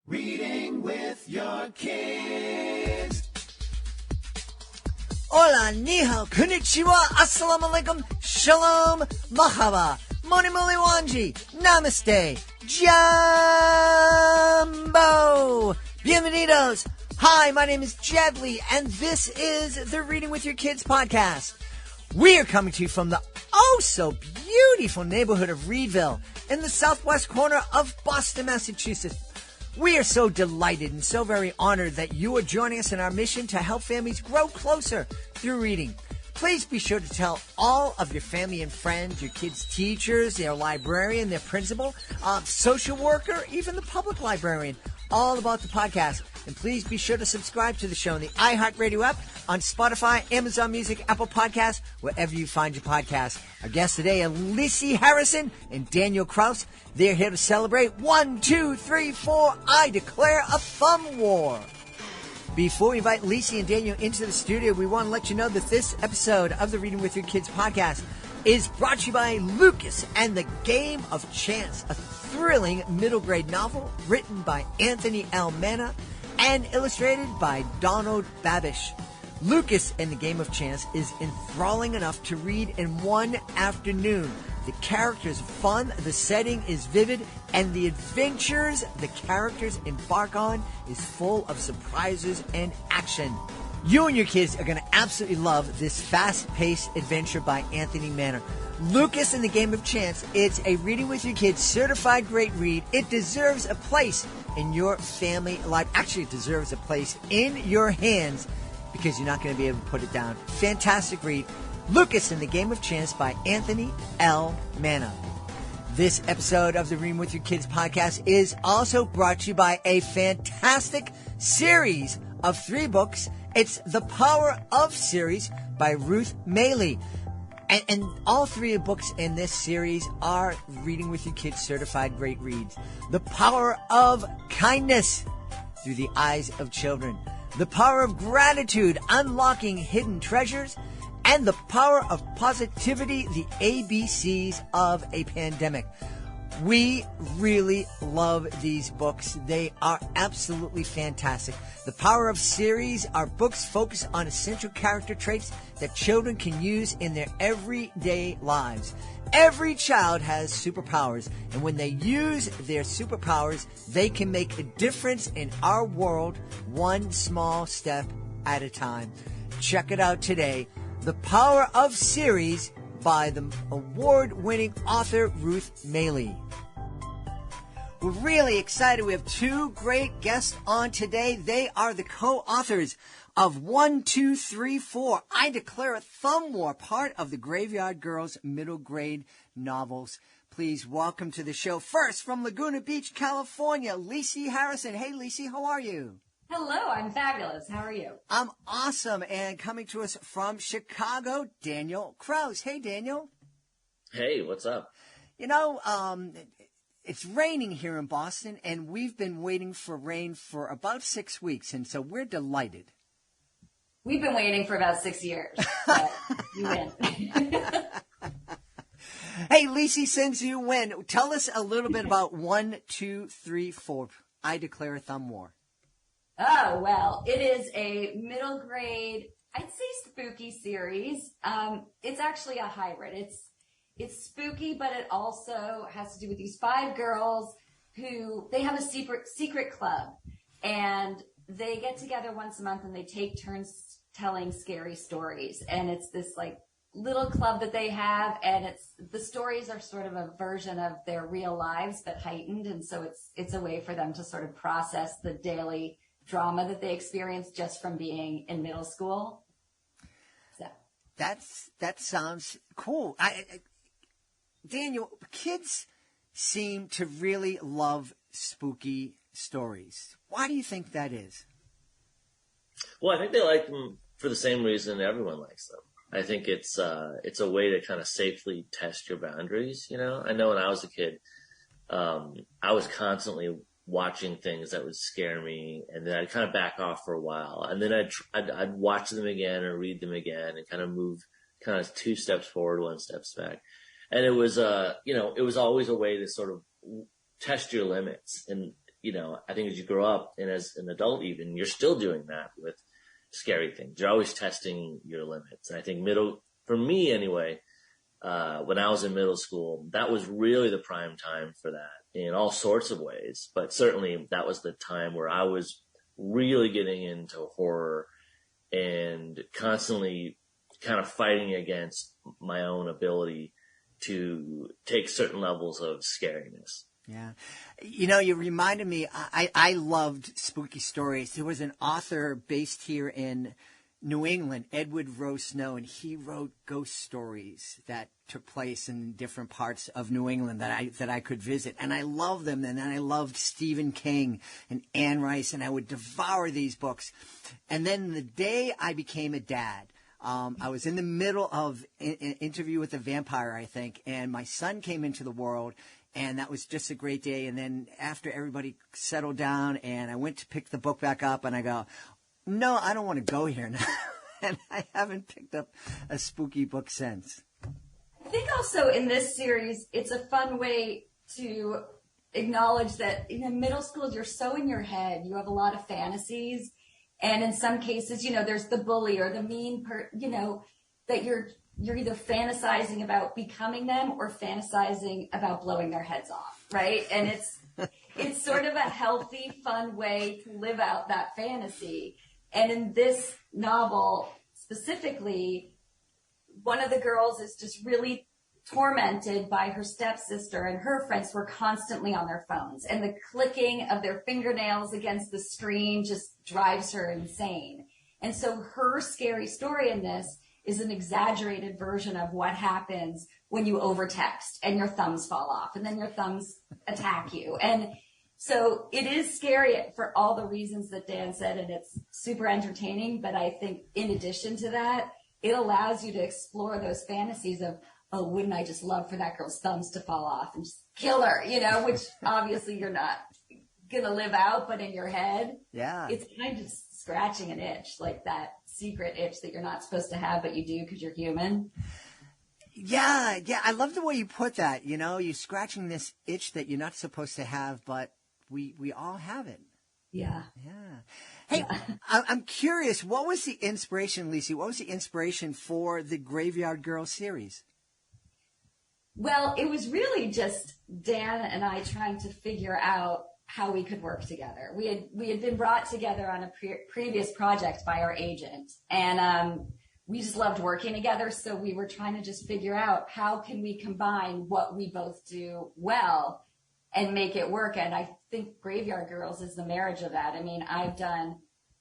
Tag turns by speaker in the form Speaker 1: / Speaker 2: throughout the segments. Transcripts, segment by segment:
Speaker 1: Reading with your kids.
Speaker 2: Hola, ni hao, konnichiwa, assalamu alaikum, shalom, mahaba, moni moli wanji, namaste, jumbo, bienvenidos. Hi, my name is Jedley, and this is the Reading with Your Kids podcast. We are coming to you from the oh-so-beautiful neighborhood of Reedville in the southwest corner of Boston, Massachusetts. We are so delighted and so very honored that you are joining us in our mission to help families grow closer through reading. Please be sure to tell all of your family and friends, your kids' teachers, their librarian, their principal, social worker, even the public librarian, all about the podcast. And please be sure to subscribe to the show on the iHeartRadio app, on Spotify, Amazon Music, Apple Podcasts, wherever you find your podcast. Our guests today are Lisi Harrison and Daniel Krause. They're here to celebrate 1, 2, 3, 4, I declare a thumb war. Before we invite Lisi and Daniel into the studio, we want to let you know that this episode of the Reading with Your Kids podcast is brought to you by Lucas and the Game of Chance, a thrilling middle grade novel written by Anthony L. Manna and illustrated by Donald Babish. Lucas and the Game of Chance is enthralling enough to read in one afternoon. The characters are fun, the setting is vivid, and the adventures the characters embark on is full of surprises and action. You and your kids are going to absolutely love this fast-paced adventure by Anthony Manna. Lucas and the Game of Chance, it's a Reading with Your Kids certified great read. It deserves a place in your family life. Actually, it deserves a place in your hands because you're not going to be able to put it down. Fantastic read. Lucas and the Game of Chance by Anthony L. Manna. This episode of the Reading with Your Kids podcast is also brought to you by a fantastic series of 3 books. It's The Power of series by Ruth Maley. And all 3 books in this series are Reading with Your Kids certified great reads. The Power of Kindness through the eyes of children. The Power of Gratitude, unlocking hidden treasures. And The Power of Positivity, the ABCs of a Pandemic. We really love these books. They are absolutely fantastic. The Power of series are books focused on essential character traits that children can use in their everyday lives. Every child has superpowers, and when they use their superpowers, they can make a difference in our world, one small step at a time. Check it out today. The Power of series by the award-winning author Ruth Maley. We're really excited. We have 2 great guests on today. They are the co-authors of 1, 2, 3, 4, I Declare a Thumb War, part of the Graveyard Girls middle grade novels. Please welcome to the show, first from Laguna Beach, California, Lisi Harrison. Hey, Lisi, how are you?
Speaker 3: Hello, I'm fabulous. How are you?
Speaker 2: I'm awesome. And coming to us from Chicago, Daniel Krause. Hey, Daniel.
Speaker 4: Hey, what's up?
Speaker 2: You know, it's raining here in Boston, and we've been waiting for rain for about 6 weeks, and so we're delighted.
Speaker 3: We've been waiting for about 6 years, but you win.
Speaker 2: Hey, Lisi, since you win, tell us a little bit about 1, 2, 3, 4, I Declare a Thumb War.
Speaker 3: Oh, well, it is a middle grade, I'd say spooky series. It's actually a hybrid. It's spooky, but it also has to do with these 5 girls who, they have a secret club, and they get together once a month and they take turns telling scary stories. And it's this like little club that they have, and the stories are sort of a version of their real lives, but heightened. And so it's a way for them to sort of process the daily drama that they experience just from being in middle school. So
Speaker 2: that sounds cool. Daniel, kids seem to really love spooky stories. Why do you think that is?
Speaker 4: Well, I think they like them for the same reason everyone likes them. I think it's a way to kind of safely test your boundaries. You know, I know when I was a kid, I was constantly watching things that would scare me, and then I'd kind of back off for a while, and then I'd watch them again or read them again, and kind of move kind of 2 steps forward, 1 step back. And it was it was always a way to sort of test your limits. And I think as you grow up and as an adult even, you're still doing that with scary things. You're always testing your limits. And I think for me anyway, when I was in middle school, that was really the prime time for that in all sorts of ways. But certainly that was the time where I was really getting into horror and constantly kind of fighting against my own ability to take certain levels of scariness.
Speaker 2: Yeah. You reminded me, I loved spooky stories. There was an author based here in New England, Edward Rose Snow, and he wrote ghost stories that took place in different parts of New England that I could visit. And I loved them. And then I loved Stephen King and Anne Rice, and I would devour these books. And then the day I became a dad, I was in the middle of an interview with a vampire, I think, and my son came into the world, and that was just a great day. And then after everybody settled down and I went to pick the book back up, and I go, no, I don't want to go here now. And I haven't picked up a spooky book since.
Speaker 3: I think also in this series, it's a fun way to acknowledge that in middle school, you're so in your head. You have a lot of fantasies. And in some cases, there's the bully or the mean that you're either fantasizing about becoming them or fantasizing about blowing their heads off, right? And it's sort of a healthy, fun way to live out that fantasy. And in this novel specifically, one of the girls is just really tormented by her stepsister, and her friends were constantly on their phones, and the clicking of their fingernails against the screen just drives her insane. And so her scary story in this is an exaggerated version of what happens when you overtext and your thumbs fall off and then your thumbs attack you. And so it is scary for all the reasons that Dan said, and it's super entertaining. But I think in addition to that, it allows you to explore those fantasies of, oh, wouldn't I just love for that girl's thumbs to fall off and just kill her, which obviously you're not going to live out, but in your head,
Speaker 2: yeah, it's
Speaker 3: kind of scratching an itch, like that secret itch that you're not supposed to have, but you do because you're human.
Speaker 2: Yeah. I love the way you put that. You're scratching this itch that you're not supposed to have, but we all have it.
Speaker 3: Yeah.
Speaker 2: Hey, I'm curious, what was the inspiration, Lisi? What was the inspiration for the Graveyard Girl series?
Speaker 3: Well, it was really just Dan and I trying to figure out how we could work together. We had been brought together on a previous project by our agent, and we just loved working together. So we were trying to just figure out how can we combine what we both do well and make it work. And I think Graveyard Girls is the marriage of that. I mean, I've done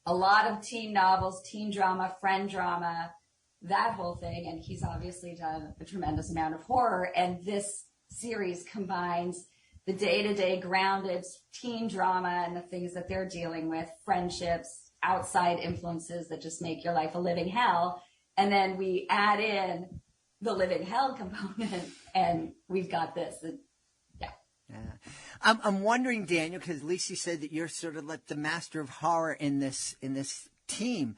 Speaker 3: a lot of teen novels, teen drama, friend drama, that whole thing. And he's obviously done a tremendous amount of horror. And this series combines the day-to-day grounded teen drama and the things that they're dealing with, friendships, outside influences that just make your life a living hell. And then we add in the living hell component, and we've got this.
Speaker 2: Yeah. I'm wondering, Daniel, because Lisi said that you're sort of like the master of horror in this team.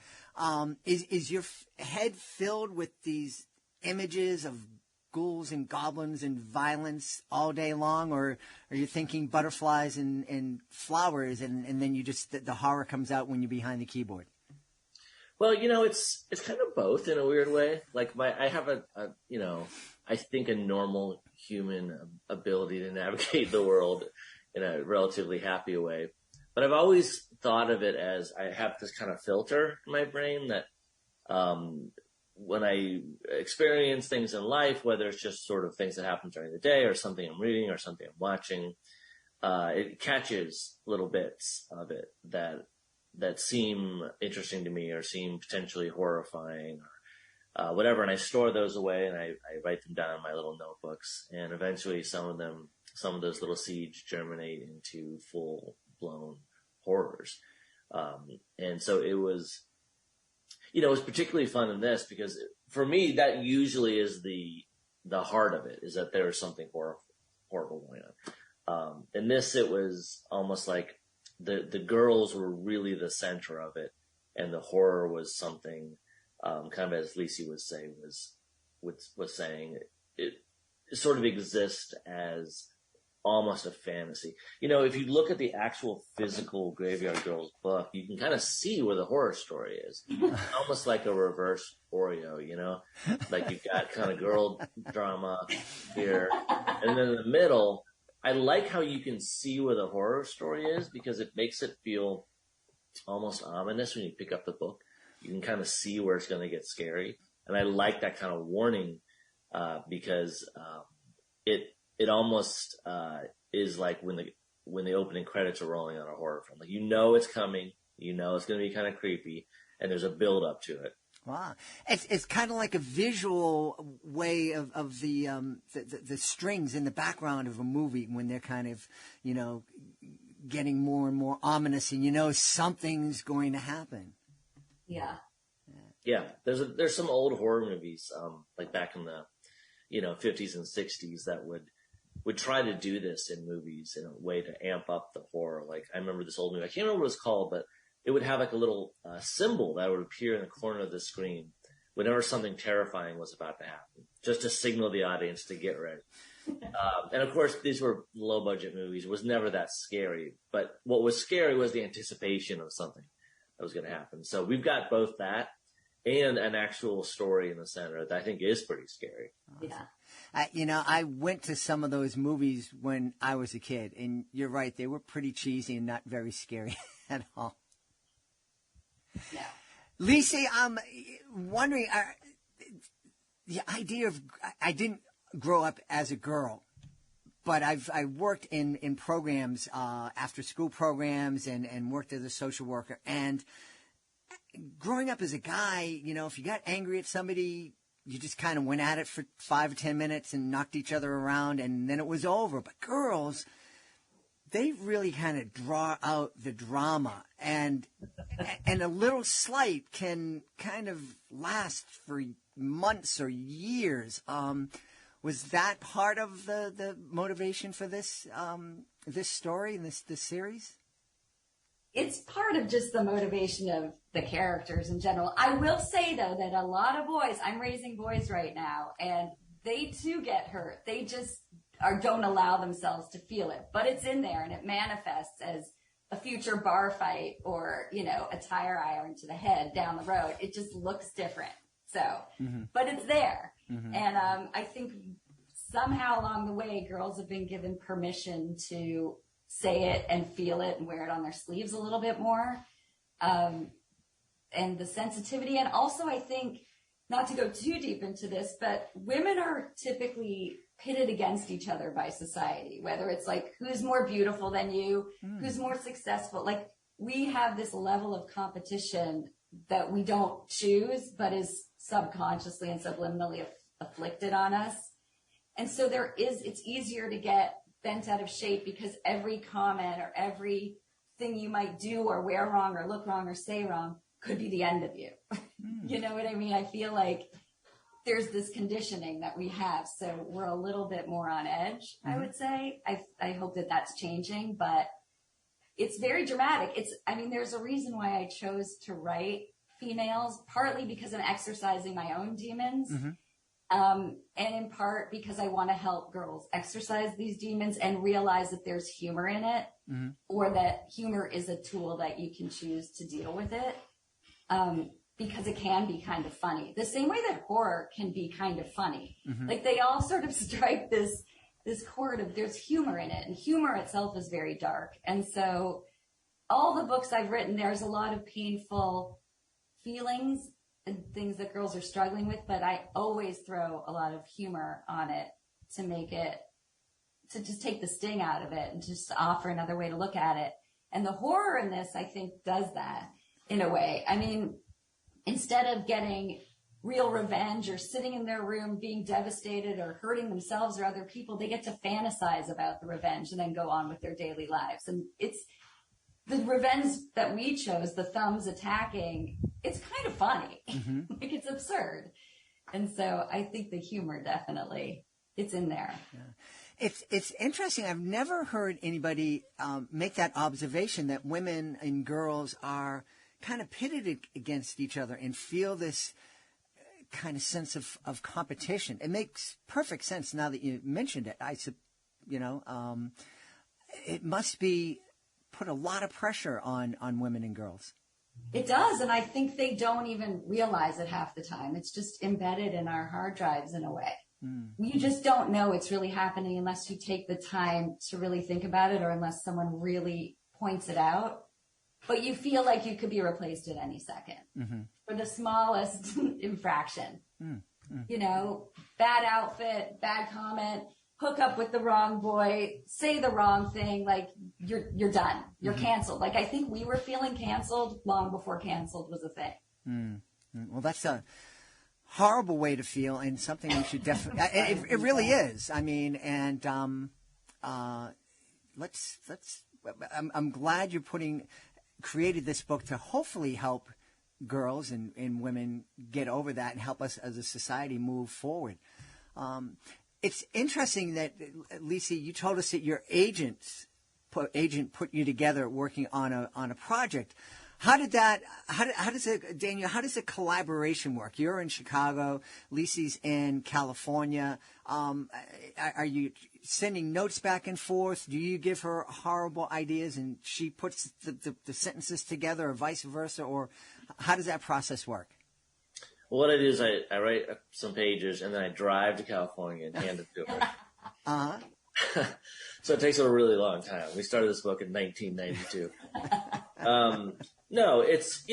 Speaker 2: Is your head filled with these images of ghouls and goblins and violence all day long, or are you thinking butterflies and flowers, and then you just the horror comes out when you're behind the keyboard?
Speaker 4: Well, it's kind of both in a weird way. Like I have I think a normal human ability to navigate the world in a relatively happy way. But I've always thought of it as I have this kind of filter in my brain that when I experience things in life, whether it's just sort of things that happen during the day or something I'm reading or something I'm watching, it catches little bits of it that seem interesting to me or seem potentially horrifying or whatever. And I store those away and I write them down in my little notebooks. And eventually some of those little seeds germinate into full-blown horrors. And so it was particularly fun in this because for me, that usually is the heart of it, is that there is something horrible going on. In this, it was almost like the girls were really the center of it, and the horror was something, kind of as Lisi was saying, it sort of exists as almost a fantasy. You know, if you look at the actual physical Graveyard Girls book, you can kind of see where the horror story is. Almost like a reverse Oreo, you know? Like you've got kind of girl drama here. And then in the middle, I like how you can see where the horror story is because it makes it feel almost ominous when you pick up the book. You can kind of see where it's going to get scary. And I like that kind of warning because it almost is like when the opening credits are rolling on a horror film. Like you know it's coming, you know it's going to be kind of creepy, and there's a build up to it.
Speaker 2: Wow, it's kind of like a visual way of the strings in the background of a movie when they're kind of, you know, getting more and more ominous, and you know something's going to happen.
Speaker 3: Yeah.
Speaker 4: Yeah, there's some old horror movies like back in the 50s and 60s that would try to do this in movies in a way to amp up the horror. Like I remember this old movie, I can't remember what it was called, but it would have like a little symbol that would appear in the corner of the screen whenever something terrifying was about to happen, just to signal the audience to get ready. And of course, these were low budget movies. It was never that scary, but what was scary was the anticipation of something that was going to happen. So we've got both that and an actual story in the center that I think is pretty scary.
Speaker 3: Yeah.
Speaker 2: I went to some of those movies when I was a kid, and you're right, they were pretty cheesy and not very scary at all.
Speaker 3: Yeah.
Speaker 2: Lisi, I'm wondering, the idea of, I didn't grow up as a girl, but I worked in programs, after school programs and worked as a social worker. And growing up as a guy, you know, if you got angry at somebody, you just kind of went at it for 5 or 10 minutes and knocked each other around, and then it was over. But girls, they really kind of draw out the drama, and a little slight can kind of last for months or years. Was that part of the motivation for this story and this series?
Speaker 3: It's part of just the motivation of the characters in general. I will say, though, that a lot of boys, I'm raising boys right now, and they too get hurt. They just don't allow themselves to feel it. But it's in there, and it manifests as a future bar fight or, you know, a tire iron to the head down the road. It just looks different. So, but it's there. And I think somehow along the way, girls have been given permission to say it and feel it and wear it on their sleeves a little bit more. And the sensitivity. And also, I think, not to go too deep into this, but women are typically pitted against each other by society, whether it's like, who's more beautiful than you, who's more successful. Like, we have this level of competition that we don't choose, but is subconsciously and subliminally afflicted on us. And so it's easier to get bent out of shape because every comment or every thing you might do or wear wrong or look wrong or say wrong could be the end of you. You know what I mean? I feel like there's this conditioning that we have. So we're a little bit more on edge, I would say. I hope that that's changing, but it's very dramatic. There's a reason why I chose to write females, partly because I'm exercising my own demons. And in part because I want to help girls exercise these demons and realize that there's humor in it, or that humor is a tool that you can choose to deal with it, because it can be kind of funny. The same way that horror can be kind of funny. Like they all sort of strike this chord of there's humor in it, and humor itself is very dark. And so all the books I've written, there's a lot of painful feelings and things that girls are struggling with, but I always throw a lot of humor on it to make it, to just take the sting out of it and just offer another way to look at it. And the horror in this, I think, does that in a way. I mean, instead of getting real revenge or sitting in their room being devastated or hurting themselves or other people, they get to fantasize about the revenge and then go on with their daily lives. And it's the revenge that we chose, the thumbs attacking, it's kind of funny. Like, it's absurd. And so I think the humor definitely, it's in there.
Speaker 2: Yeah. It's interesting. I've never heard anybody make that observation that women and girls are kind of pitted against each other and feel this kind of sense of competition. It makes perfect sense now that you mentioned it. it must be put a lot of pressure on women and girls.
Speaker 3: It does, and I think they don't even realize it half the time. It's just embedded in our hard drives in a way. You just don't know it's really happening unless you take the time to really think about it, or unless someone really points it out. But you feel like you could be replaced at any second for the smallest infraction. Bad outfit, bad comment, hook up with the wrong boy, say the wrong thing, like you're done. You're canceled. Like I think we were feeling canceled long before canceled was a thing.
Speaker 2: Well, that's a horrible way to feel, and something we should definitely. It really is. I mean, and let's. I'm glad you're created this book to hopefully help girls and women get over that and help us as a society move forward. It's interesting that, Lisi, you told us that your agent put you together working on a project. How does a collaboration work? You're in Chicago, Lisi's in California. Are you sending notes back and forth? Do you give her horrible ideas and she puts the sentences together, or vice versa? Or how does that process work?
Speaker 4: Well, what I do is I write some pages and then I drive to California and hand it to her. So it takes a really long time. We started this book in 1992. No, it's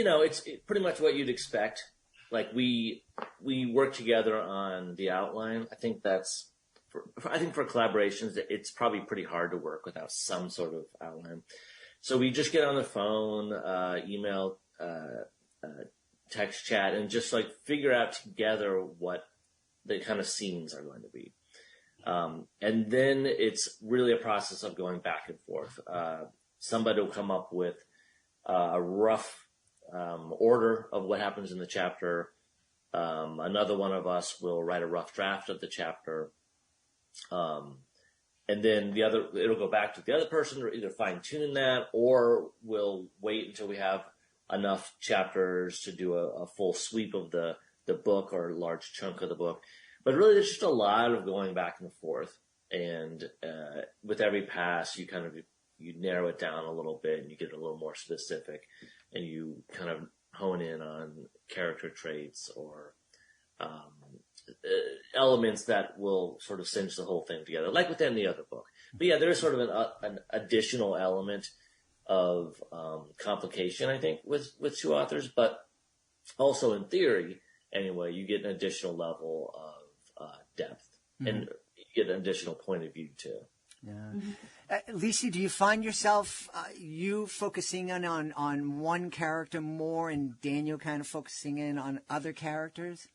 Speaker 4: pretty much what you'd expect. Like we work together on the outline. I think for collaborations, it's probably pretty hard to work without some sort of outline. So we just get on the phone, email, text chat, and just like figure out together what the kind of scenes are going to be. And then it's really a process of going back and forth. Somebody will come up with a rough order of what happens in the chapter. Another one of us will write a rough draft of the chapter. And then it'll go back to the other person to either fine tune that, or we'll wait until we have enough chapters to do a full sweep of the book or a large chunk of the book. But really, there's just a lot of going back and forth. And with every pass, you narrow it down a little bit and you get a little more specific, and you kind of hone in on character traits or elements that will sort of cinch the whole thing together, like within the other book. But yeah, there's sort of an additional element of complication, I think, with two authors, but also in theory, anyway, you get an additional level of depth, and you get an additional point of view too. Yeah.
Speaker 2: Lisi, do you find yourself you focusing in on one character more, and Daniel kind of focusing in on other characters?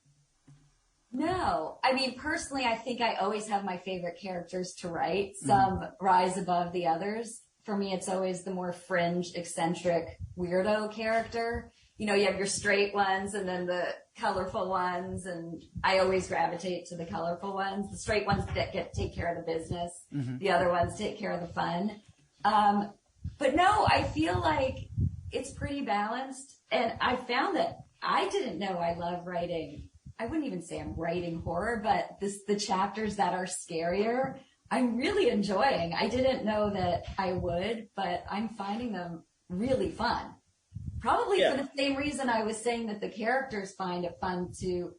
Speaker 3: No. I mean, personally, I think I always have my favorite characters to write. Some rise above the others. For me, it's always the more fringe, eccentric, weirdo character. You have your straight ones and then the colorful ones, and I always gravitate to the colorful ones. The straight ones that take care of the business. The other ones take care of the fun. But no, I feel like it's pretty balanced, and I found that I didn't know I love writing. I wouldn't even say I'm writing horror, but the chapters that are scarier, I'm really enjoying. I didn't know that I would, but I'm finding them really fun. Probably for the same reason I was saying that the characters find it fun to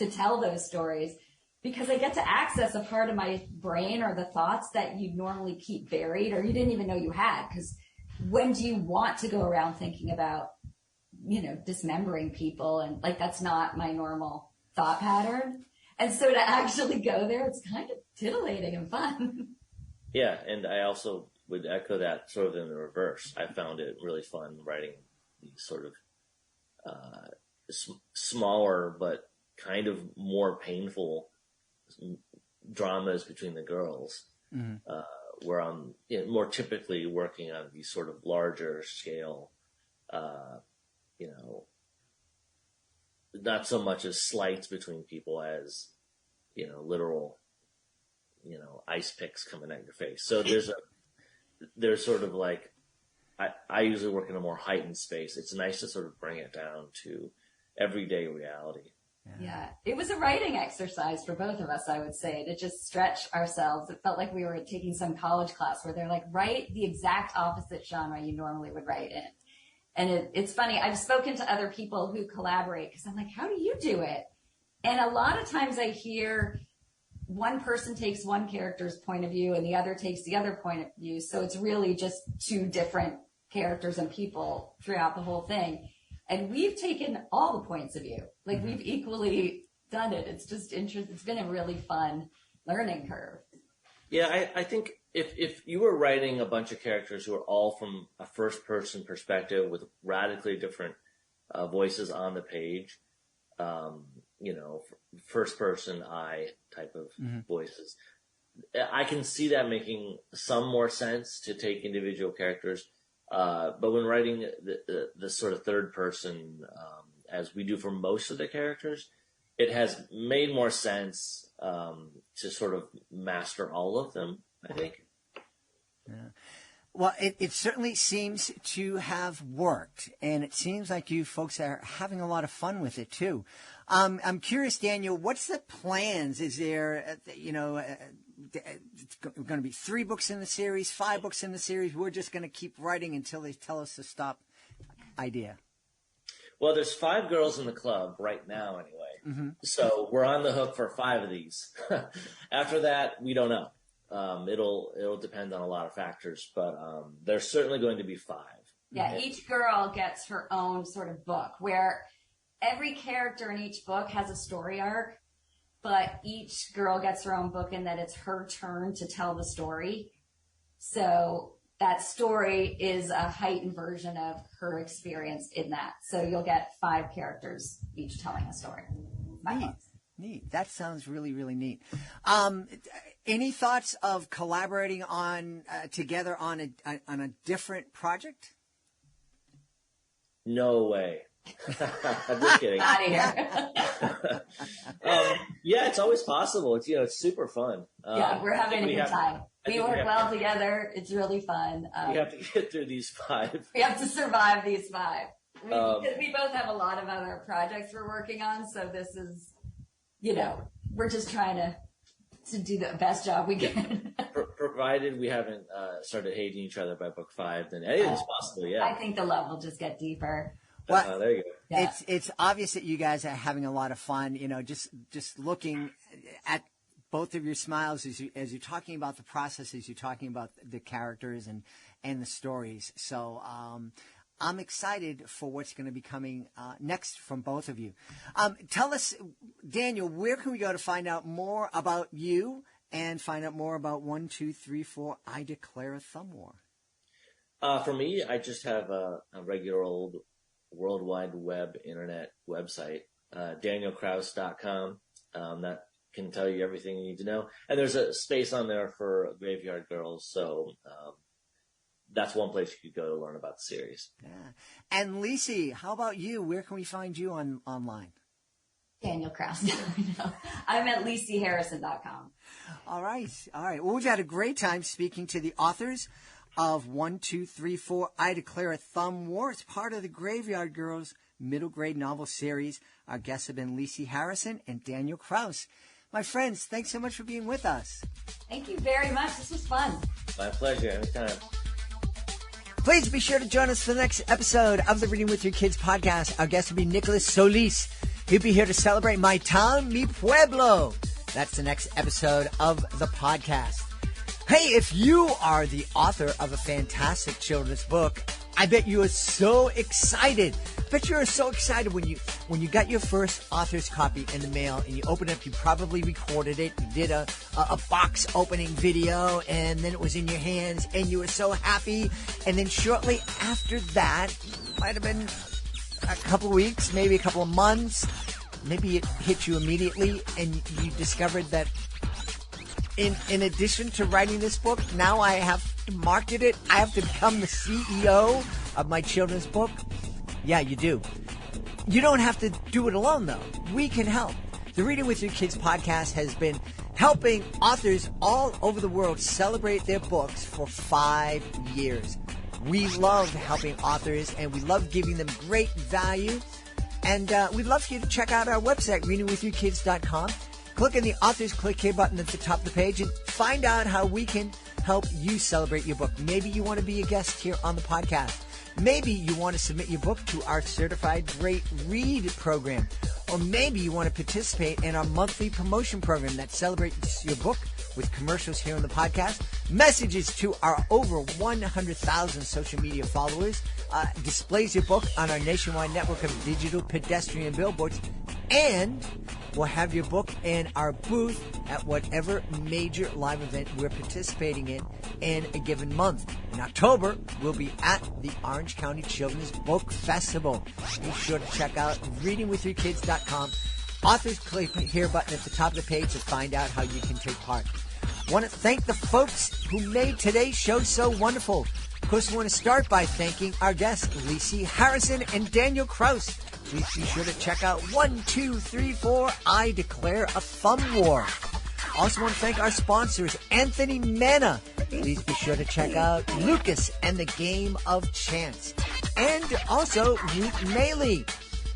Speaker 3: tell those stories, because I get to access a part of my brain or the thoughts that you normally keep buried or you didn't even know you had. Because when do you want to go around thinking about, dismembering people? And like, that's not my normal thought pattern. And so to actually go there, it's kind of titillating and fun.
Speaker 4: Yeah, and I also would echo that sort of in the reverse. I found it really fun writing these sort of smaller but kind of more painful dramas between the girls, where I'm more typically working on these sort of larger scale, not so much as slights between people as, literal, ice picks coming at your face. So there's sort of like, I usually work in a more heightened space. It's nice to sort of bring it down to everyday reality.
Speaker 3: Yeah, it was a writing exercise for both of us, I would say, to just stretch ourselves. It felt like we were taking some college class where they're like, write the exact opposite genre you normally would write in. And it's funny, I've spoken to other people who collaborate because I'm like, how do you do it? And a lot of times I hear one person takes one character's point of view and the other takes the other point of view. So it's really just two different characters and people throughout the whole thing. And we've taken all the points of view. Like we've equally done it. It's just interesting. It's been a really fun learning curve.
Speaker 4: Yeah, I think if you were writing a bunch of characters who are all from a first person perspective with radically different voices on the page, first person I type of voices, I can see that making some more sense to take individual characters. But when writing the sort of third person, as we do for most of the characters, it has made more sense to sort of master all of them, I think.
Speaker 2: Yeah. Well, it certainly seems to have worked, and it seems like you folks are having a lot of fun with it, too. I'm curious, Daniel, what's the plans? Is there, it's going to be 3 books in the series, 5 books in the series? We're just going to keep writing until they tell us to stop idea.
Speaker 4: Well, there's 5 girls in the club right now anyway. So we're on the hook for 5 of these. After that, we don't know. It'll depend on a lot of factors, but there's certainly going to be 5.
Speaker 3: Yeah, each girl gets her own sort of book where every character in each book has a story arc, but each girl gets her own book in that it's her turn to tell the story. So that story is a heightened version of her experience in that. So you'll get 5 characters each telling a story.
Speaker 2: Neat. That sounds really, really neat. Any thoughts of collaborating on together on a different project?
Speaker 4: No way. I'm just kidding.
Speaker 3: Out of here.
Speaker 4: Yeah, it's always possible. It's super fun.
Speaker 3: Yeah, we're having a good time. We work well together. It's really fun.
Speaker 4: We have to get through these 5.
Speaker 3: We have to survive these 5. Because we both have a lot of other projects we're working on. So this is, we're just trying to do the best job we can.
Speaker 4: Provided we haven't started hating each other by book 5, then anything's possible, yeah.
Speaker 3: I think the love will just get deeper.
Speaker 2: Well,
Speaker 4: there you go.
Speaker 3: Yeah.
Speaker 2: It's obvious that you guys are having a lot of fun. Just looking at both of your smiles as you're talking about the process, as you're talking about the characters and the stories. So I'm excited for what's going to be coming next from both of you. Tell us, Daniel, where can we go to find out more about you and find out more about 1, 2, 3, 4, I Declare a Thumb War?
Speaker 4: For me, I just have a regular old World Wide Web internet website, danielkrause.com. That can tell you everything you need to know. And there's a space on there for Graveyard Girls, so that's one place you could go to learn about the series.
Speaker 2: Yeah. And Lisi, how about you? Where can we find you online?
Speaker 3: Daniel Krause. I'm at LisiHarrison.com.
Speaker 2: All right. Well, we've had a great time speaking to the authors of 1, 2, 3, 4, I Declare a Thumb War. It's part of the Graveyard Girls middle grade novel series. Our guests have been Lisi Harrison and Daniel Krause. My friends, thanks so much for being with us.
Speaker 3: Thank you very much. This was fun.
Speaker 4: My pleasure. Anytime.
Speaker 2: Please be sure to join us for the next episode of the Reading with Your Kids podcast. Our guest will be Nicholas Solis. He'll be here to celebrate My Town, Mi Pueblo. That's the next episode of the podcast. Hey, if you are the author of a fantastic children's book, I bet you are so excited. I bet you are so excited when you got your first author's copy in the mail and you opened it up. You probably recorded it. You did a box opening video, and then it was in your hands, and you were so happy. And then shortly after that, might have been a couple of weeks, maybe a couple of months, maybe it hit you immediately, and you discovered that in addition to writing this book, now I have to market it. I have to become the CEO of my children's book. Yeah, you do. You don't have to do it alone, though. We can help. The Reading with Your Kids podcast has been helping authors all over the world celebrate their books for 5 years. We love helping authors, and we love giving them great value. And we'd love for you to check out our website, readingwithyourkids.com. Click on the author's click here button at the top of the page and find out how we can help you celebrate your book. Maybe you want to be a guest here on the podcast. Maybe you want to submit your book to our Certified Great Read program. Or maybe you want to participate in our monthly promotion program that celebrates your book with commercials here on the podcast, messages to our over 100,000 social media followers, displays your book on our nationwide network of digital pedestrian billboards, and we'll have your book in our booth at whatever major live event we're participating in a given month. In October, we'll be at the Orange County Children's Book Festival. Be sure to check out readingwithyourkids.com. Authors click here button at the top of the page to find out how you can take part. I want to thank the folks who made today's show so wonderful. Of course, we want to start by thanking our guests, Lisi Harrison and Daniel Krause. Please be sure to check out 1, 2, 3, 4, I Declare a Thumb War. Also want to thank our sponsors, Anthony Mena. Please be sure to check out Lucas and the Game of Chance. And also Ruth Maley.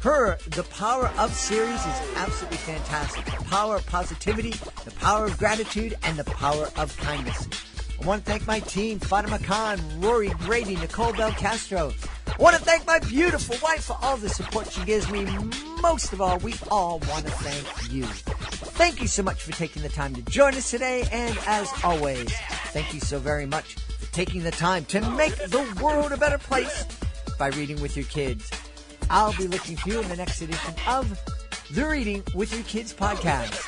Speaker 2: Her The Power of series is absolutely fantastic. The power of positivity, the power of gratitude, and the power of kindness. I want to thank my team, Fatima Khan, Rory Grady, Nicole Bel Castro. I want to thank my beautiful wife for all the support she gives me. Most of all, we all want to thank you. Thank you so much for taking the time to join us today. And as always, thank you so very much for taking the time to make the world a better place by reading with your kids. I'll be looking for you in the next edition of the Reading with Your Kids podcast.